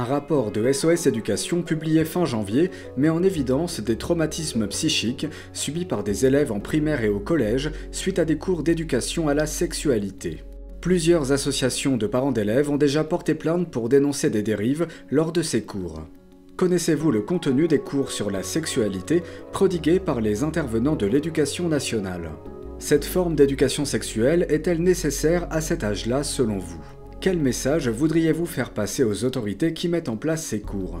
Un rapport de SOS Éducation publié fin janvier met en évidence des traumatismes psychiques subis par des élèves en primaire et au collège suite à des cours d'éducation à la sexualité. Plusieurs associations de parents d'élèves ont déjà porté plainte pour dénoncer des dérives lors de ces cours. Connaissez-vous le contenu des cours sur la sexualité prodigués par les intervenants de l'Éducation nationale? Cette forme d'éducation sexuelle est-elle nécessaire à cet âge-là selon vous? Quel message voudriez-vous faire passer aux autorités qui mettent en place ces cours?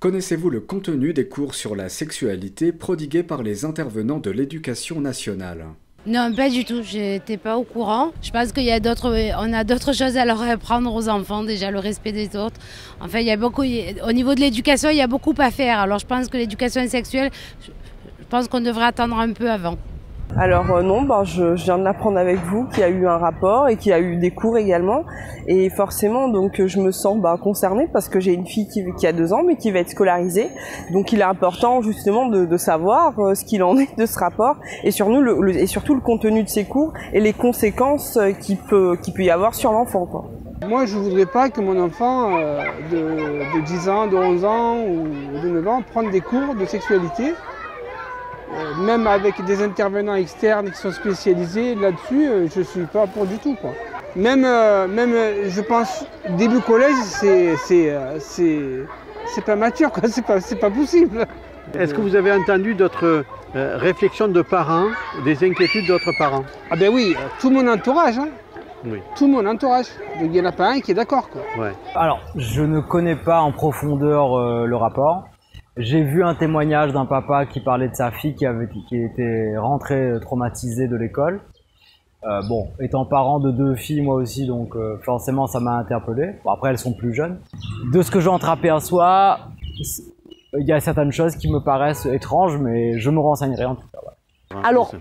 Connaissez-vous le contenu des cours sur la sexualité prodigués par les intervenants de l'Éducation nationale? Non, pas du tout, j'étais pas au courant. Je pense qu'on a d'autres choses à leur apprendre aux enfants, déjà le respect des autres. Enfin, au niveau de l'éducation, il y a beaucoup à faire. Alors je pense que l'éducation sexuelle, je pense qu'on devrait attendre un peu avant. Alors non, je viens de l'apprendre avec vous qu'il y a eu un rapport et qu'il y a eu des cours également. Et forcément, donc je me sens concernée parce que j'ai une fille qui a 2 ans mais qui va être scolarisée. Donc il est important justement de savoir ce qu'il en est de ce rapport et surtout le contenu de ces cours et les conséquences qu'il peut y avoir sur l'enfant, quoi. Moi, je ne voudrais pas que mon enfant de 10 ans, de 11 ans ou de 9 ans prenne des cours de sexualité. Même avec des intervenants externes qui sont spécialisés là-dessus, je ne suis pas pour du tout, quoi. Même je pense, début collège, c'est pas mature, quoi. C'est pas possible. Est-ce que vous avez entendu d'autres réflexions de parents, des inquiétudes d'autres parents? Ah ben oui, tout mon entourage, hein. Oui. Tout mon entourage. Donc il n'y en a pas un qui est d'accord, quoi. Ouais. Alors, je ne connais pas en profondeur le rapport. J'ai vu un témoignage d'un papa qui parlait de sa fille qui était rentrée traumatisée de l'école. Étant parent de 2 filles moi aussi, donc forcément ça m'a interpellé. Bon, après elles sont plus jeunes. De ce que j'en aperçois, il y a certaines choses qui me paraissent étranges, mais je me renseignerai en tout cas. Ouais. Alors,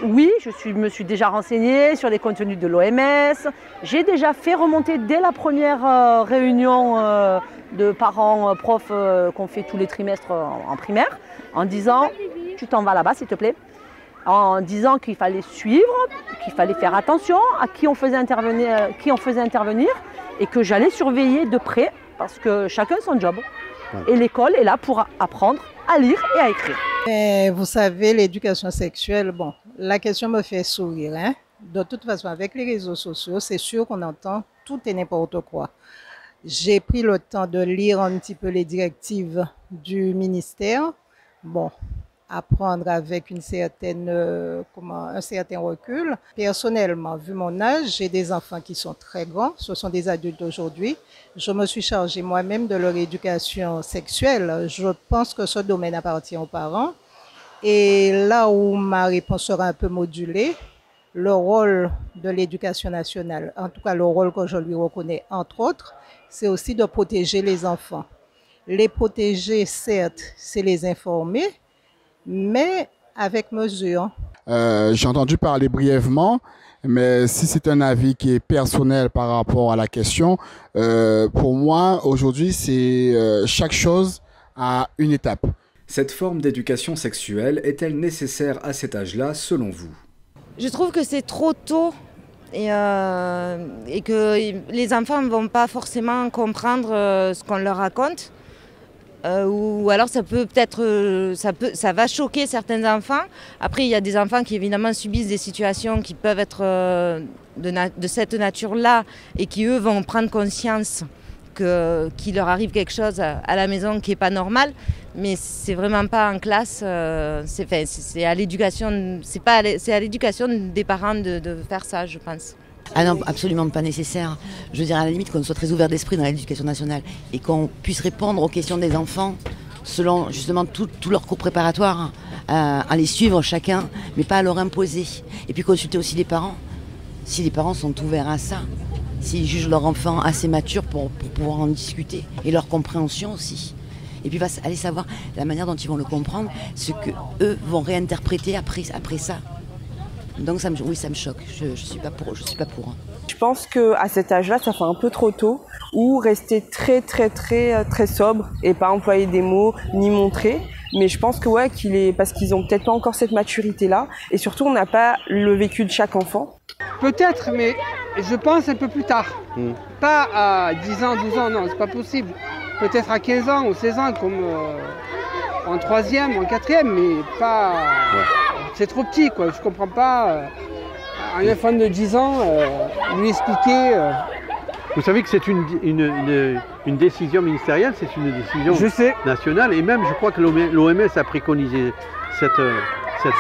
oui, me suis déjà renseignée sur les contenus de l'OMS. J'ai déjà fait remonter dès la première réunion de parents, profs qu'on fait tous les trimestres en primaire, en disant « tu t'en vas là-bas s'il te plaît », en disant qu'il fallait suivre, qu'il fallait faire attention à qui on faisait intervenir et que j'allais surveiller de près parce que chacun son job. Et l'école est là pour apprendre à lire et à écrire. Et vous savez, l'éducation sexuelle, la question me fait sourire, hein. De toute façon, avec les réseaux sociaux, c'est sûr qu'on entend tout et n'importe quoi. J'ai pris le temps de lire un petit peu les directives du ministère. Apprendre avec un certain recul. Personnellement, vu mon âge, j'ai des enfants qui sont très grands, ce sont des adultes aujourd'hui. Je me suis chargée moi-même de leur éducation sexuelle. Je pense que ce domaine appartient aux parents. Et là où ma réponse sera un peu modulée, le rôle de l'éducation nationale, en tout cas le rôle que je lui reconnais entre autres, c'est aussi de protéger les enfants. Les protéger, certes, c'est les informer, mais avec mesure. J'ai entendu parler brièvement, mais si c'est un avis qui est personnel par rapport à la question, pour moi, aujourd'hui, c'est chaque chose à une étape. Cette forme d'éducation sexuelle est-elle nécessaire à cet âge-là, selon vous? Je trouve que c'est trop tôt et que les enfants ne vont pas forcément comprendre ce qu'on leur raconte. Ou alors ça va choquer certains enfants. Après, il y a des enfants qui évidemment subissent des situations qui peuvent être de cette nature-là et qui eux vont prendre conscience qu'il leur arrive quelque chose à la maison qui n'est pas normal. Mais c'est vraiment pas en classe. C'est à l'éducation. C'est à l'éducation des parents de faire ça, je pense. Ah non, absolument pas nécessaire. Je veux dire, à la limite, qu'on soit très ouvert d'esprit dans l'éducation nationale et qu'on puisse répondre aux questions des enfants selon justement tout leur cours préparatoire, à les suivre chacun, mais pas à leur imposer. Et puis consulter aussi les parents, si les parents sont ouverts à ça, s'ils jugent leur enfant assez mature pour pouvoir en discuter, et leur compréhension aussi. Et puis aller savoir la manière dont ils vont le comprendre, ce qu'eux vont réinterpréter après ça. Donc ça me choque, je suis pas pour. Je pense qu'à cet âge-là, ça fait un peu trop tôt, ou rester très sobre et pas employer des mots ni montrer. Mais je pense que ouais, parce qu'ils ont peut-être pas encore cette maturité-là. Et surtout, on n'a pas le vécu de chaque enfant. Peut-être, mais je pense un peu plus tard. Pas à 10 ans, 12 ans, non, c'est pas possible. Peut-être à 15 ans ou 16 ans, comme en 3e ou en 4e, mais pas... C'est trop petit, quoi. Je comprends pas. Un enfant de 10 ans, lui expliquer... Vous savez que c'est une décision ministérielle, c'est une décision nationale, et même je crois que l'OMS a préconisé cette...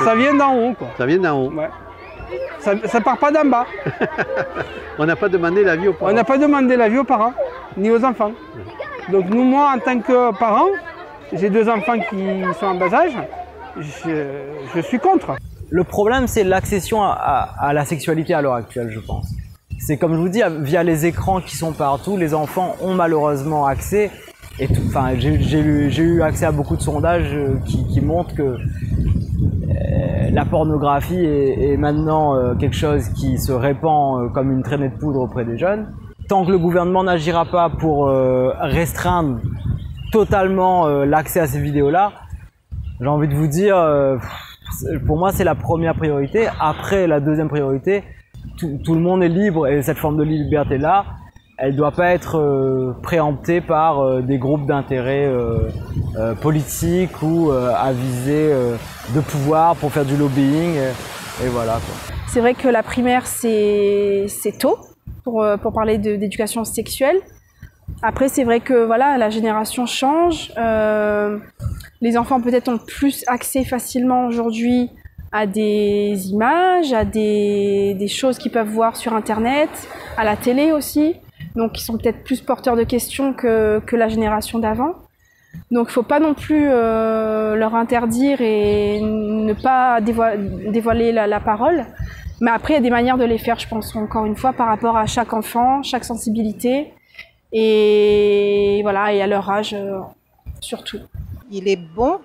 Ça vient d'en haut, quoi. Ça vient d'en haut. Ouais. Ça part pas d'en bas. On n'a pas demandé l'avis aux parents. On n'a pas demandé l'avis aux parents, ni aux enfants. Donc nous, moi, en tant que parent, j'ai 2 enfants qui sont en bas âge, je suis contre. Le problème, c'est l'accession à la sexualité à l'heure actuelle, je pense. C'est comme je vous dis, via les écrans qui sont partout, les enfants ont malheureusement accès. Et enfin, j'ai eu accès à beaucoup de sondages qui montrent que la pornographie est maintenant quelque chose qui se répand comme une traînée de poudre auprès des jeunes. Tant que le gouvernement n'agira pas pour restreindre totalement l'accès à ces vidéos-là, j'ai envie de vous dire, pour moi c'est la première priorité. Après, la deuxième priorité, tout le monde est libre, et cette forme de liberté-là, elle ne doit pas être préemptée par des groupes d'intérêt politiques ou à visée de pouvoir pour faire du lobbying, et voilà, quoi. C'est vrai que la primaire, c'est tôt pour parler d'éducation sexuelle. Après, c'est vrai que voilà, la génération change. Les enfants peut-être ont plus accès facilement aujourd'hui à des images, à des choses qu'ils peuvent voir sur Internet, à la télé aussi. Donc ils sont peut-être plus porteurs de questions que la génération d'avant. Donc il ne faut pas non plus leur interdire et ne pas dévoiler la parole. Mais après, il y a des manières de les faire, je pense, encore une fois, par rapport à chaque enfant, chaque sensibilité. Et voilà, et à leur âge surtout. Il est bon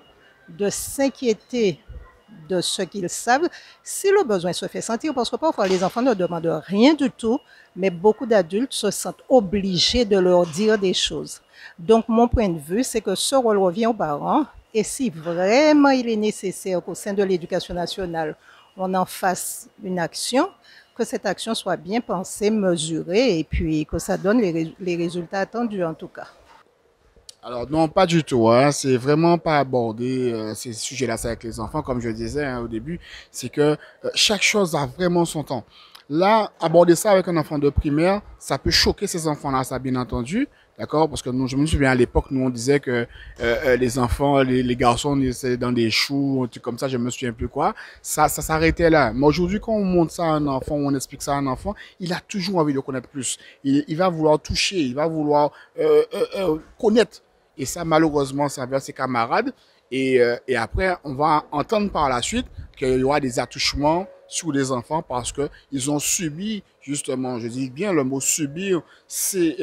de s'inquiéter de ce qu'ils savent si le besoin se fait sentir, parce que parfois les enfants ne demandent rien du tout, mais beaucoup d'adultes se sentent obligés de leur dire des choses. Donc mon point de vue, c'est que ce rôle revient aux parents, et si vraiment il est nécessaire qu'au sein de l'éducation nationale, on en fasse une action, que cette action soit bien pensée, mesurée, et puis que ça donne les résultats attendus en tout cas. Alors non, pas du tout. Hein. C'est vraiment pas aborder ces sujets-là avec les enfants, comme je disais au début. C'est que chaque chose a vraiment son temps. Là, aborder ça avec un enfant de primaire, ça peut choquer ces enfants-là, ça bien entendu. D'accord? Parce que nous, je me souviens à l'époque, nous on disait que les enfants, les garçons, c'est dans des choux, un truc comme ça, je me souviens plus quoi. Ça s'arrêtait là. Mais aujourd'hui, quand on montre ça à un enfant, on explique ça à un enfant, il a toujours envie de connaître plus. Il va vouloir toucher, il va vouloir connaître. Et ça, malheureusement, ça vers ses camarades. Et après, on va entendre par la suite qu'il y aura des attouchements sur les enfants parce qu'ils ont subi, justement, je dis bien le mot subir, ces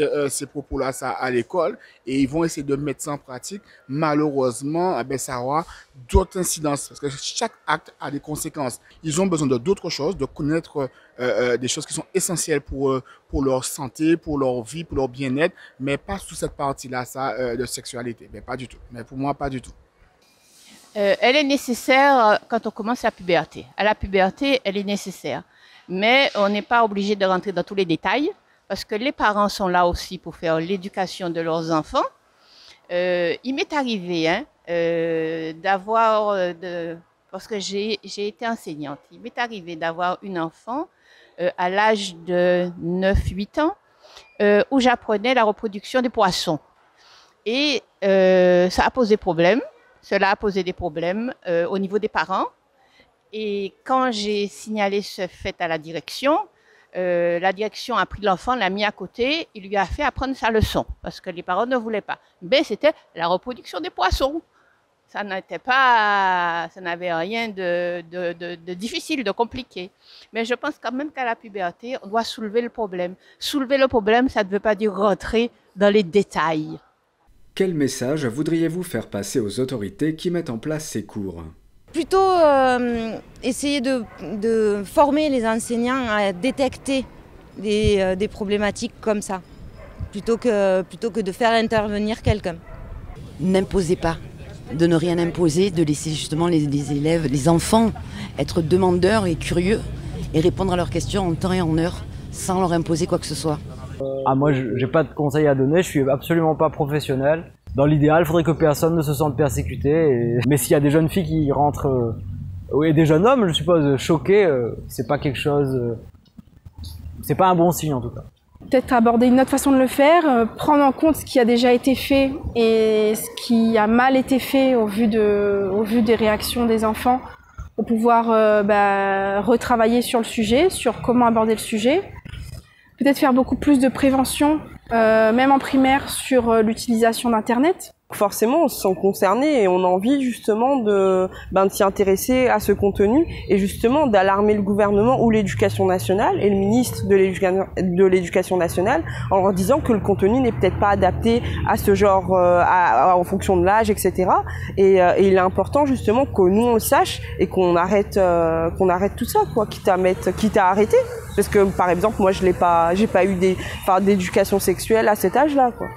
propos-là à l'école, et ils vont essayer de mettre ça en pratique. Malheureusement, ça aura d'autres incidences parce que chaque acte a des conséquences. Ils ont besoin de d'autres choses, de connaître des choses qui sont essentielles pour leur santé, pour leur vie, pour leur bien-être, mais pas sous cette partie-là de sexualité. Mais pas du tout. Mais pour moi, pas du tout. Elle est nécessaire quand on commence la puberté. À la puberté, elle est nécessaire. Mais on n'est pas obligé de rentrer dans tous les détails parce que les parents sont là aussi pour faire l'éducation de leurs enfants. Il m'est arrivé parce que j'ai été enseignante, il m'est arrivé d'avoir une enfant à l'âge de 9-8 ans où j'apprenais la reproduction des poissons. Et ça a posé problème. Cela a posé des problèmes au niveau des parents. Et quand j'ai signalé ce fait à la direction a pris l'enfant, l'a mis à côté, il lui a fait apprendre sa leçon parce que les parents ne voulaient pas. Mais c'était la reproduction des poissons. Ça n'avait rien de difficile, de compliqué. Mais je pense quand même qu'à la puberté, on doit soulever le problème. Soulever le problème, ça ne veut pas dire rentrer dans les détails. Quel message voudriez-vous faire passer aux autorités qui mettent en place ces cours ? Plutôt essayer de former les enseignants à détecter des problématiques comme ça, plutôt que de faire intervenir quelqu'un. N'imposez pas. de ne rien imposer, de laisser justement les élèves, les enfants être demandeurs et curieux et répondre à leurs questions en temps et en heure sans leur imposer quoi que ce soit. Moi, j'ai pas de conseils à donner, je suis absolument pas professionnel. Dans l'idéal, il faudrait que personne ne se sente persécuté. Mais s'il y a des jeunes filles qui rentrent, et des jeunes hommes, je suppose, choqués, c'est pas quelque chose... c'est pas un bon signe en tout cas. Peut-être aborder une autre façon de le faire, prendre en compte ce qui a déjà été fait et ce qui a mal été fait au vu des réactions des enfants, pour pouvoir retravailler sur le sujet, sur comment aborder le sujet. Peut-être faire beaucoup plus de prévention, même en primaire, sur l'utilisation d'Internet. Forcément, on se sent concerné et on a envie justement de s'y intéresser à ce contenu et justement d'alarmer le gouvernement ou l'éducation nationale et le ministre de l'éducation nationale en leur disant que le contenu n'est peut-être pas adapté à ce genre, en fonction de l'âge, etc. Et il est important justement que nous on le sache et qu'on arrête tout ça, quoi, quitte à arrêter. Parce que par exemple, moi j'ai pas eu d'éducation sexuelle à cet âge-là, quoi.